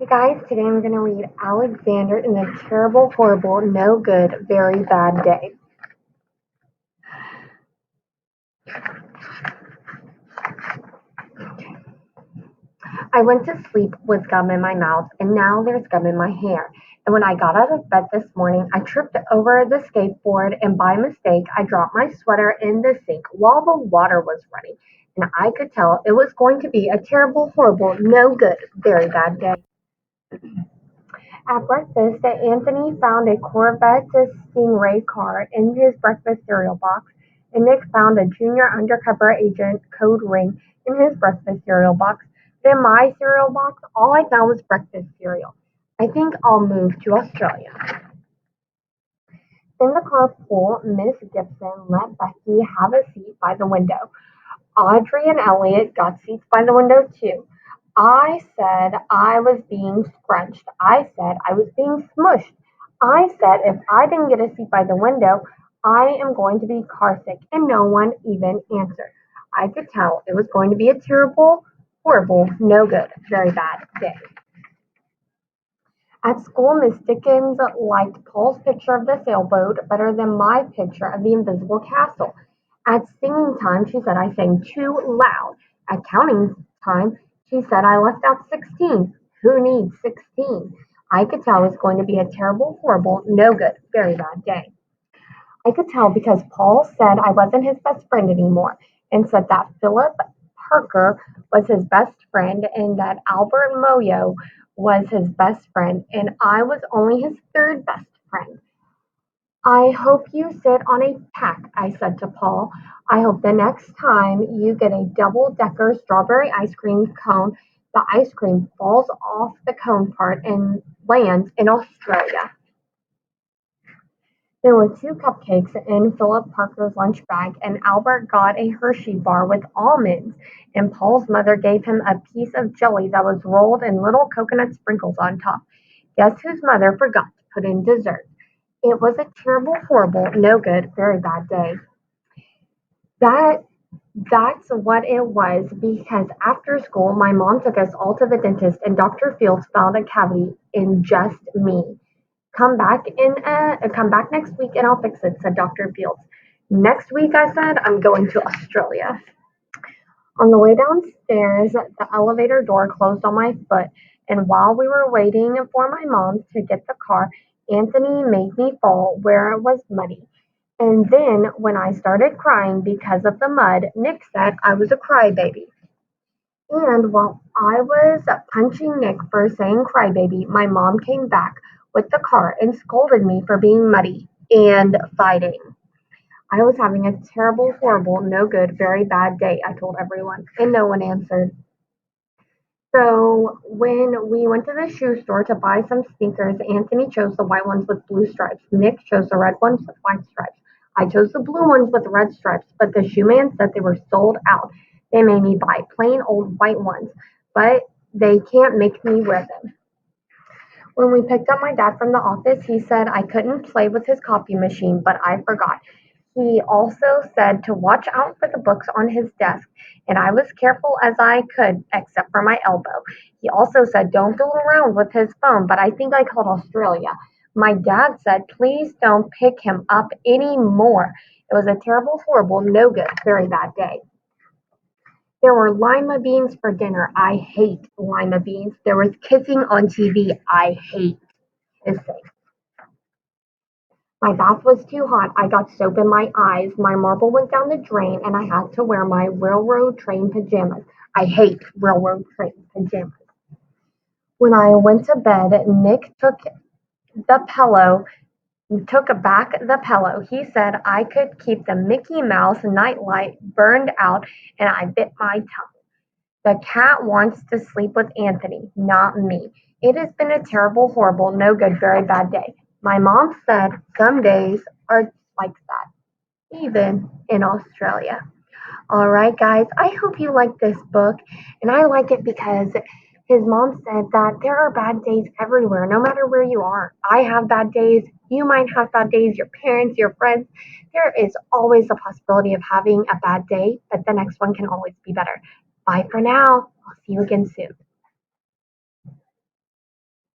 Hey guys, today I'm going to read Alexander in the Terrible, Horrible, No Good, Very Bad Day. I went to sleep with gum in my mouth, and now there's gum in my hair. And when I got out of bed this morning, I tripped over the skateboard, and by mistake, I dropped my sweater in the sink while the water was running. And I could tell it was going to be a terrible, horrible, no good, very bad day. At breakfast, Anthony found a Corvette Stingray car in his breakfast cereal box, and Nick found a junior undercover agent code ring in his breakfast cereal box. But in my cereal box, all I found was breakfast cereal. I think I'll move to Australia. In the carpool, Miss Gibson let Becky have a seat by the window. Audrey and Elliot got seats by the window too. I said I was being scrunched. I said I was being smushed. I said if I didn't get a seat by the window, I am going to be carsick, and no one even answered. I could tell it was going to be a terrible, horrible, no good, very bad day. At school, Miss Dickens liked Paul's picture of the sailboat better than my picture of the invisible castle. At singing time, she said I sang too loud. At counting time, she said I left out 16. Who needs 16? I could tell it was going to be a terrible, horrible, no good, very bad day. I could tell because Paul said I wasn't his best friend anymore and said that Philip Parker was his best friend and that Albert Moyo was his best friend and I was only his third best friend. I hope you sit on a pack, I said to Paul. I hope the next time you get a double-decker strawberry ice cream cone, the ice cream falls off the cone part and lands in Australia. There were two cupcakes in Philip Parker's lunch bag, and Albert got a Hershey bar with almonds, and Paul's mother gave him a piece of jelly that was rolled in little coconut sprinkles on top. Guess whose mother forgot to put in dessert? It was a terrible, horrible, no good, very bad day. That that's what it was because after school my mom took us all to the dentist and Dr. Fields found a cavity in just me. Come back next week and I'll fix it, said Dr. Fields. Next week, I said, I'm going to Australia. On the way downstairs, the elevator door closed on my foot, and while we were waiting for my mom to get the car, Anthony made me fall where it was muddy. And then, when I started crying because of the mud, Nick said I was a crybaby. And while I was punching Nick for saying crybaby, my mom came back with the car and scolded me for being muddy and fighting. I was having a terrible, horrible, no good, very bad day, I told everyone, and no one answered. So when we went to the shoe store to buy some sneakers, Anthony chose the white ones with blue stripes. Nick chose the red ones with white stripes. I chose the blue ones with red stripes, but the shoe man said they were sold out. They made me buy plain old white ones, but they can't make me wear them. When we picked up my dad from the office, he said I couldn't play with his copy machine, but I forgot. He also said to watch out for the books on his desk, and I was careful as I could, except for my elbow. He also said don't fool around with his phone, but I think I called Australia. My dad said please don't pick him up anymore. It was a terrible, horrible, no good, very bad day. There were lima beans for dinner. I hate lima beans. There was kissing on TV. I hate kissing. My bath was too hot. I got soap in my eyes. My marble went down the drain, and I had to wear my railroad train pajamas. I hate railroad train pajamas. When I went to bed, Nick the pillow took back the pillow. He said I could keep the Mickey Mouse nightlight burned out, and I bit my tongue. The cat wants to sleep with Anthony, not me. It has been a terrible, horrible, no good, very bad day. My mom said some days are like that, even in Australia. All right, guys, I hope you like this book. And I like it because his mom said that there are bad days everywhere, no matter where you are. I have bad days. You might have bad days, your parents, your friends. There is always a possibility of having a bad day, but the next one can always be better. Bye for now. I'll see you again soon.